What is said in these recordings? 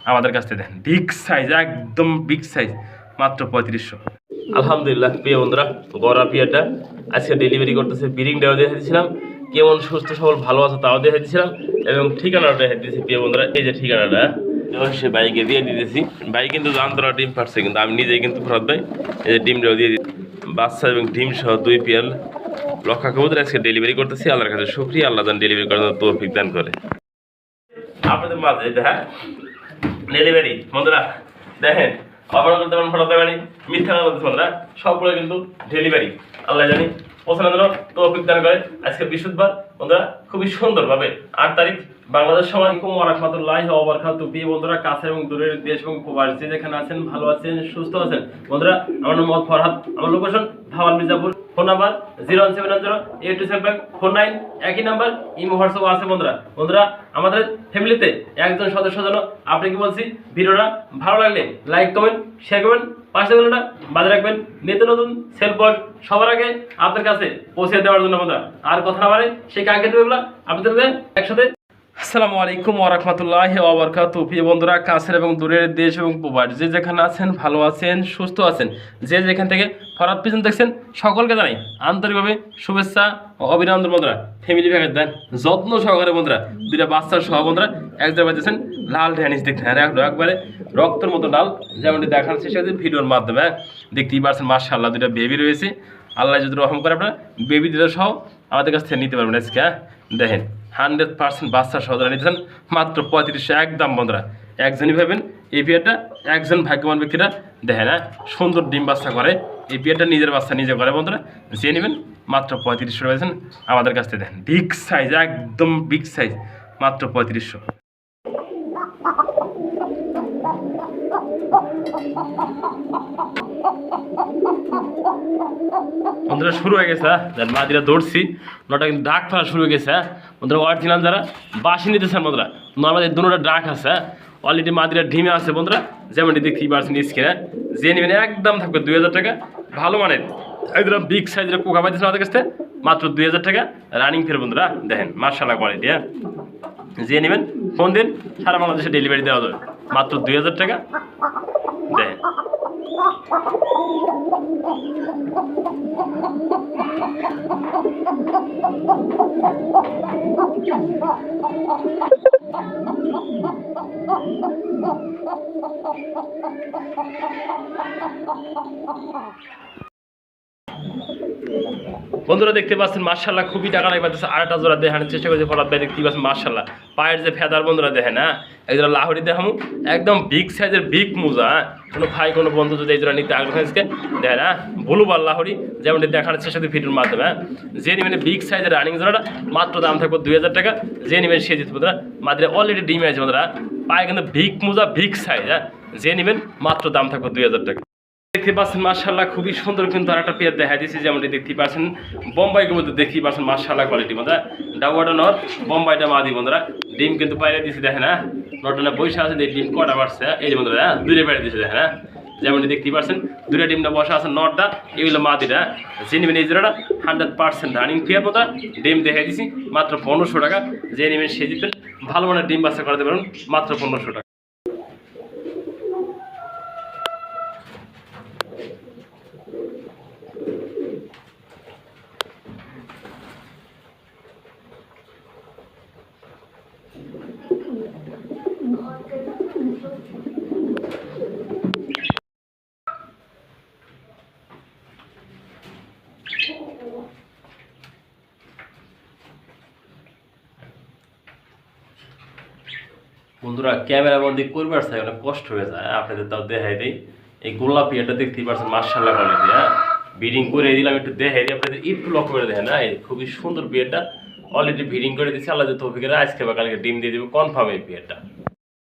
আমাদের কাছ থেকে দেখেন বিগ সাইজ, একদম বিগ সাইজ, মাত্র 3500। আলহামদুলিল্লাহ প্রিয় বন্ধুরা, গড়া পিয়াটা আজকে ডেলিভারি করতেছে। বিরিং দেওয়া দিয়ে দিয়েছিলাম, কেমন সুস্থ সবল ভালো আছে তাও দিয়ে দিয়েছিলাম, এবং ঠিকানাটা দিয়ে দিয়েছি প্রিয় বন্ধুরা। এই যে ঠিকানাটা সে বাইকে দিয়ে দিতেছি। ভাই কিন্তু জানতো না ডিম পারছে, কিন্তু আমি নিজেই কিন্তু ফেরত ভাই এই যে ডিমটাও দিয়ে দিই। বাচ্চা এবং ডিম সহ 2 পেয়ার লক্ষা কবুতর আজকে ডেলিভারি করতেছি। আল্লাহর কাছে শুকরিয়া, আল্লাহ যেন ডেলিভারি করার তৌফিক দান করে আপনাদের মাঝে। এটা হ্যাঁ ডেলিভারি বন্ধুরা দেখেন, অফার করতে পারেন, ফটো দেবেন, মিথ্যা কথা বলতে বন্ধুরা, সবগুলো কিন্তু ডেলিভারি। আল্লাহ জানি পছন্দ হলো তৌফিক দান করে। আজকে বৃহস্পতিবার বন্ধুরা, খুবই সুন্দরভাবে 8 তারিখ বাংলাদেশ সময় রাহমাতুল্লাহি ওয়া বারাকাতুহু। প্রিয় বন্ধুরা, কাছে এবং দূরের দেশ এবং প্রবাসী যেখানে আছেন, ভালো আছেন, সুস্থ আছেন বন্ধুরা। আমার নাম মোহাম্মদ ফরহাদ, আমার location Bhawal Mirzapur. Phone number 01710827549, একই নাম্বার। ইমো হোয়াটসঅ্যাপ আছে বন্ধুরা। বন্ধুরা, আমাদের ফ্যামিলিতে একজন সদস্য জন্য আপনি কি বলছি, ভিডিওটা ভালো লাগলে লাইক কমেন্ট শেয়ার করবেন, পাশে বেলটা বাজে রাখবেন। নিত্য নতুন সেল পট সবার আগে আপনার কাছে পৌঁছে দেওয়ার জন্য বন্ধুরা। আর কথা না বলে সেই কাকে দেবে আপনাদের একসাথে। আসসালামু আলাইকুম ওয়া রাহমাতুল্লাহি ওয়া বারাকাতুহু। প্রিয় বন্ধুরা, কাছের এবং দূরের দেশ এবং প্রবাসী যে যেখানে আছেন, ভালো আছেন, সুস্থ আছেন, যে যেখান থেকে ফরহাদ পিছন দেখছেন, সকলকে জানাই আন্তরিকভাবে শুভেচ্ছা ও অভিনন্দন বন্ধুরা। ফ্যামিলি প্যাকেজ দেন যত্ন সহকারে বন্ধুরা, 2টা বাচ্চার সহ বন্ধুরা। এক জায়গায় পাচ্ছেন লাল ড্যানিশ দেখতে, হ্যাঁ একবারে রক্তের মতো লাল, যেমনটি দেখার চেষ্টা করছি ভিডিওর মাধ্যমে। দেখতেই পাচ্ছেন মাশাআল্লাহ 2টা বেবি রয়েছে। আল্লাহ যদি রহম করে আপনারা বেবি 2টা সহ আমাদের কাছ থেকে নিতে পারবেন আজকে। হ্যাঁ দেখেন 100% বাচ্চা সহজরা নিতেছেন মাত্র 3500 একদম বন্ধুরা। একজনই ভাবেন এই বিয়েটা, একজন ভাগ্যবান ব্যক্তিরা দেখেন হ্যাঁ সুন্দর ডিম বাচ্চা করে। এই বিয়েটা নিজের বাচ্চা নিজে করে বন্ধুরা। যে নেবেন মাত্র 3500 পেয়েছেন আমাদের কাছ থেকে। দেখেন বিগ সাইজ, একদম বিগ সাইজ, মাত্র 3500। বন্ধুরা শুরু হয়ে গেছে, মাদিরা দৌড়ছি, নটা কিন্তু ডাক ফেলা শুরু হয়ে গেছে। বন্ধুরা অরিজিনাল যারা বাসি নিতেছেন বন্ধুরা, আমাদের দুটোটা ডাক আছে অলরেডি, মাদিরা ডিমে আছে বন্ধুরা। যেমনটি দেখি পারছেন স্ক্রিনে, যে নেবেন একদম থাকবে 2000 টাকা। ভালো মানের একদম বিগ সাইজের পোকা পাইতেছেন আমাদের কাছে মাত্র 2000 টাকা রানিং ফের বন্ধুরা। দেখেন মাশাআল্লাহ কোয়ালিটি। হ্যাঁ যে নেবেন ফোন দিন, সারা বাংলাদেশে ডেলিভারি দেওয়া যাবে মাত্র 2000 টাকা। দেখেন বন্ধুরা দেখতে পাচ্ছেন মাশাআল্লাহ খুবই টাকা লাগে পাচ্ছে। আরেকটা জোড়া দেখানোর চেষ্টা করছি ফরাদ ভাই, দেখতে পাচ্ছেন মাশাআল্লাহ পায়ের যে ফেদার বন্ধুরা দেখেন। হ্যাঁ এই জোড়া লাহোরি দেখামু, একদম বিগ সাইজের বিগ মুজা। হ্যাঁ কোনো ভাই কোনো বন্ধু যদি এই জোড়া নিতে আগ্রহ আজকে দেখেন, হ্যাঁ ব্লুবার লাহোরি যেমনটি দেখানোর চেষ্টা করছি ভিডিওর মাধ্যমে। হ্যাঁ যে নেবেন বিগ সাইজের রানিং জোড়াটা মাত্র দাম থাকবে 2000 টাকা। যে নেবেন সে জিতবে বন্ধুরা। মাত্র অলরেডি ডিম আছে বন্ধুরা, পায়ে কিন্তু বিগ মুজা বিগ সাইজ। হ্যাঁ যে নেবেন মাত্র দাম থাকবে 2000 টাকা। দেখতে পাচ্ছেন মাশাআল্লাহ খুবই সুন্দর কিন্তু আরেকটা পেয়ার দেখা দিয়েছি, যেমনটি দেখতে পাচ্ছেন বোম্বাইকে মধ্যে দেখতে পাচ্ছেন মাশাআল্লাহ কোয়ালিটি বন্ধুরা। ডাবুয়াটা নর, বোম্বাইটা মাদি বন্ধুরা। ডিম কিন্তু পাইরে দিয়েছি দেখেন। হ্যাঁ নটনা বৈশা আছে, ডিম কটা পারছে এই যে বন্ধুরা। হ্যাঁ 2টা পাইরে দিয়েছে দেখেন। হ্যাঁ যেমনটি দেখতে পাচ্ছেন 2টা ডিমটা বসা আছে, নটটা এগুলো মাদিরা। যে নেবেন এই জোড়াটা 100% রানিং পেয়ার বন্ধুরা। ডিম দেখা দিয়েছি মাত্র 1500 টাকা। যে নেবেন সে জিতবেন, ভালো মানের ডিম বাচ্চা করাতে পারবেন মাত্র 1500 টাকা। বন্ধুরা ক্যামেরা বন্দি করবার চাই অনেক কষ্ট হয়ে যায়, আপনাদের তাও দেখাই দিই। এই গোলাপি এটা দেখতেই পাচ্ছেন মাশাআল্লাহ কোয়ালিটি। হ্যাঁ ব্রিডিং করে দিলাম, একটু দেখাই দিই আপনাদের, একটু লক্ষ্য করে দেখেন। হ্যাঁ খুবই সুন্দর বিয়েটা অলরেডি ব্রিডিং করে দিচ্ছি। আল্লাহ যদি তৌফিক দেয় আজকে বা কালকে ডিম দিয়ে দেবে কনফার্ম এই বিয়েটা।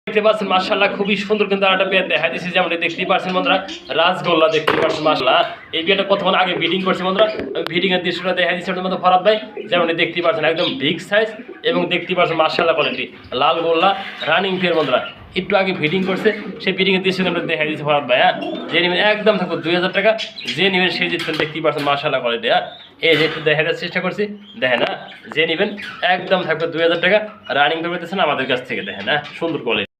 দেখতে পাচ্ছেন মাশাআল্লাহ খুবই সুন্দর কিন্তু আরেকটা পেয়ার দেখা দিচ্ছি, যেমন দেখতেই পাচ্ছেন বন্ধুরা রাজগোল্লা দেখতে পাচ্ছেন মাশাআল্লাহ। এই পেয়ারটা কতক্ষণ আগে ব্রিডিং করছে বন্ধুরা, ভিডিং এর দৃশ্যটা দেখা দিচ্ছি আপনাদের মধ্যে ফরাদ ভাই। যেমন দেখতেই পাচ্ছেন একদম বিগ সাইজ এবং দেখতেই পাচ্ছেন মাশাআল্লাহ কোয়ালিটি লাল গোল্লা রানিং পেয়ার বন্ধুরা। একটু আগে ব্রিডিং করছে, সেই ব্রিডিং এর দৃশ্য আমরা দেখা দিচ্ছি ফরাদ ভাই। হ্যাঁ যে নেবেন একদম থাকবে 2000 টাকা। যে নেবেন সেই জিতবেন, দেখতেই পাচ্ছেন মাশাআল্লাহ কোয়ালিটি। হ্যাঁ এই যে একটু দেখার চেষ্টা করছি দেখেন। হ্যাঁ যে নেবেন একদম থাকবে 2000 টাকা রানিং করে দিচ্ছেন আমাদের কাছ থেকে। দেখেন হ্যাঁ সুন্দর কোয়ালিটি।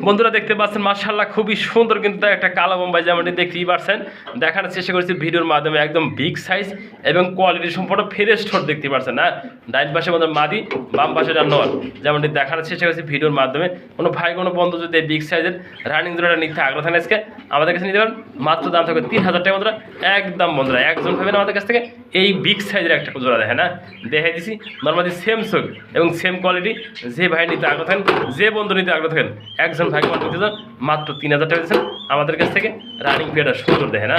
বন্ধুরা দেখতে পাচ্ছেন মাশাআল্লাহ খুবই সুন্দর কিন্তু একটা কালো বোম্বাই যেমনটি দেখতেই পাচ্ছেন, দেখানোর চেষ্টা করেছি ভিডিওর মাধ্যমে। একদম বিগ সাইজ এবং কোয়ালিটি সম্পূর্ণ ফ্রেশ ঠোঁট দেখতে পাচ্ছেন না। ডাইন পাশে আমাদের মাদি, বাম পাশে নর, যেমনটি দেখানোর চেষ্টা করেছি ভিডিওর মাধ্যমে। কোনো ভাই কোনো বন্ধু যদি বিগ সাইজের রানিং জোড়াটা নিতে আগ্রহ থাকেন আজকে আমাদের কাছে নিতে পারেন। মাত্র দাম থাকবে 3000 টাকা বন্ধুরা, একদম বন্ধুরা একজন পাবেন আমাদের কাছ থেকে এই বিগ সাইজের একটা জোড়া দেখেন না, দেখাই দিছি নর্মালি সেম চোখ এবং সেম কোয়ালিটি। যে ভাই নিতে আগ্রহ থাকেন, যে বন্ধু নিতে আগ্রহ থাকেন, একজন ভাই নিতে যান মাত্র 3000 টাকা দিচ্ছেন আমাদের কাছ থেকে। রানিং পেয়ারটা সুন্দর দেখে না,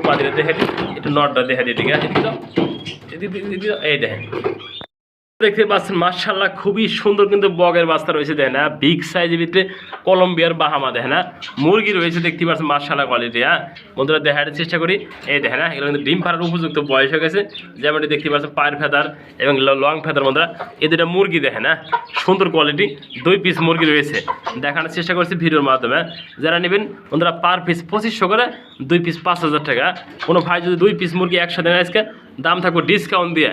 মাদিরে দেখে দিই, একটু নটটা দেখে দিই, ঠিক আছে এই দেখেন দেখতে পাচ্ছেন মাশাআল্লাহ খুবই সুন্দর কিন্তু বগের বাচ্চা রয়েছে দেখেন না, বিগ সাইজের ভিতরে কলম্বিয়ার বাহামা দেখেন না, মুরগি রয়েছে দেখতে পাচ্ছেন মাশাআল্লাহ কোয়ালিটি। হ্যাঁ বন্ধুরা দেখার চেষ্টা করি, এই দেখেন না এগুলো কিন্তু ডিম পাড়ার উপযুক্ত বয়স হয়ে গেছে, যেমনটি দেখতে পাচ্ছেন পায়ের ফেদার এবং লং ফেদার। বন্ধুরা এই দুটা মুরগি দেখেন না, সুন্দর কোয়ালিটি, 2 পিস মুরগি রয়েছে, দেখানোর চেষ্টা করছি ভিডিওর মাধ্যমে। যারা নেবেন বন্ধুরা পার পিস 2500 করে, 2 পিস 5000 টাকা। কোনো ভাই যদি 2 পিস মুরগি একসাথে নেয় আজকে দাম থাকবো ডিসকাউন্ট দিয়ে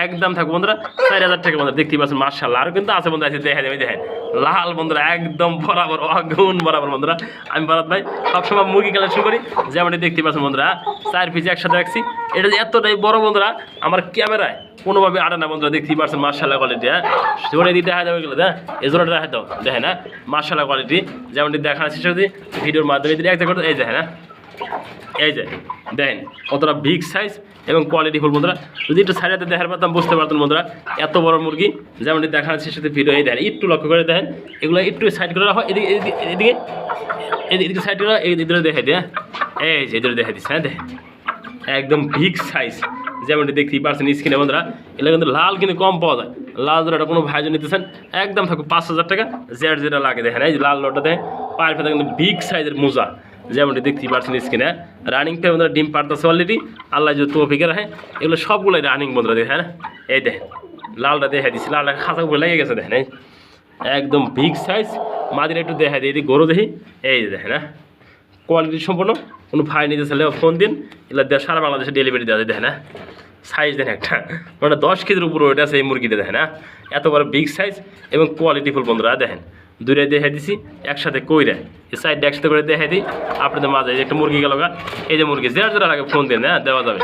একদম থাকবো বন্ধুরা 4000 টাকা। বন্ধুরা দেখতে পাচ্ছেন মাশাআল্লাহ আরও কিন্তু আছে বন্ধুরা, দেখা যাবে দেখেন লাল বন্ধুরা একদম বরাবর আগুন বরাবর। বন্ধুরা আমি ভারত ভাই সবসময় মুরগি কালেকশন করি, যেমনটি দেখতে পাচ্ছেন বন্ধুরা 4 পিস একসাথে রাখছি। এটা এতটাই বড় বন্ধুরা আমার ক্যামেরায় কোনোভাবে আটে না বন্ধুরা, দেখতেই পাচ্ছেন মাশাআল্লাহ কোয়ালিটি। হ্যাঁ জোরে দিয়ে দেখা যাবে গেলে, হ্যাঁ এই জোড়াটা দেখা দাও দেখেন না মাশাআল্লাহ কোয়ালিটি, যেমনটি দেখার চেষ্টা করছি ভিডিওর মাধ্যমে দিলে একটা করতে। এই দেখেন না, এই যে দেখেন কতটা বিগ সাইজ এবং কোয়ালিটি ফুল। বন্ধুরা যদি একটু সাইডে দেখার পারতাম বুঝতে পারতেন বন্ধুরা এত বড় মুরগি, যেমনটি দেখার চেষ্টা ভিডিও। এই দেখেন একটু লক্ষ্য করে দেখেন, এগুলো একটু সাইড করে রাখো, এদিকে এদিকে এদিকে সাইড করে এই দিকে দেখাই দিয়ে, এই যে এদিকে দেখাই দিচ্ছে। হ্যাঁ দেখেন একদম বিগ সাইজ, যেমনটি দেখতেই পারছেন স্ক্রিনে। বন্ধুরা এগুলো কিন্তু লাল কিন্তু কম পাওয়া যায়, লাল জোড়াটা কোনো ভাইজন নিতেছেন একদম থাকবে 5000 টাকা। যেটা লাগে দেখেন এই যে লাল লোটা দেখেন, পায়ের ফেতা কিন্তু বিগ সাইজের মোজা, যেমনটি দেখতেই পাচ্ছেন স্ক্রিনে। রানিং পে বন্ধুরা ডিম পারতেছে অলরেডি, আল্লাহ যদি তৌফিকে রাখে। এগুলো সবগুলোই রানিং বন্ধুরা দেখেন। এই দেখেন লালটা দেখা দিচ্ছি, লালটা খাঁচা উপরে লেগে গেছে দেখেন, একদম বিগ সাইজ। মাদিরা একটু দেখা দিই, এদিকে গরু দেখি, এই যে দেখেন কোয়ালিটি সম্পূর্ণ। কোনো ভাই নিতে চাইলে ফোন দিন, এগুলো সারা বাংলাদেশে ডেলিভারি দেওয়া যায়। দেখেন সাইজ দেন একটা মানে 10 কেজির উপরে ওইটা আছে এই মুরগিটা দেখেন। এত বড় বিগ সাইজ এবং কোয়ালিটিফুল বন্ধুরা দেখেন। দুইটাই দেখে দিছি একসাথে কইরা, এই সাইডটা একসাথে করে দেখে দিই আপনাদের মাঝে। একটা মুরগি গেল, এই যে মুরগি যারা লাগে ফোন দেন, হ্যাঁ দেওয়া যাবে।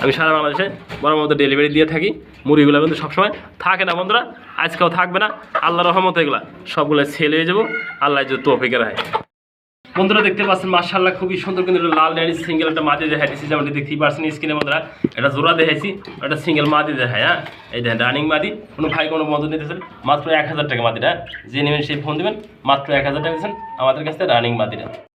আমি সারা বাংলাদেশে বড় মতো ডেলিভারি দিয়ে থাকি। মুরগিগুলো কিন্তু সবসময় থাকে না বন্ধুরা, আজকেও থাকবে না, আল্লাহর রহমত এগুলা সবগুলো সেল হয়ে যাবো, আল্লাহ যদি তৌফিকে রাখে। বন্ধুরা দেখতে পাচ্ছেন মাশাআল্লাহ খুবই সুন্দর কিন্তু লাল ডাইরি সিঙ্গেল একটা মাদি দেখাই দিচ্ছি, যেমনটি দেখতেই পাচ্ছেন স্ক্রিনে। বন্ধুরা এটা জোড়া দেখাইছি, একটা সিঙ্গেল মাদি দেখায়। হ্যাঁ এই দেখেন রানিং মাদি, কোনো ভাই কোনো বন্ধু নিতেছেন মাত্র 1000 টাকা মাদিটা, যে নেবেন সেই ফোন দেবেন, মাত্র 1000 টাকা দিচ্ছেন আমাদের কাছে রানিং মাদিটা।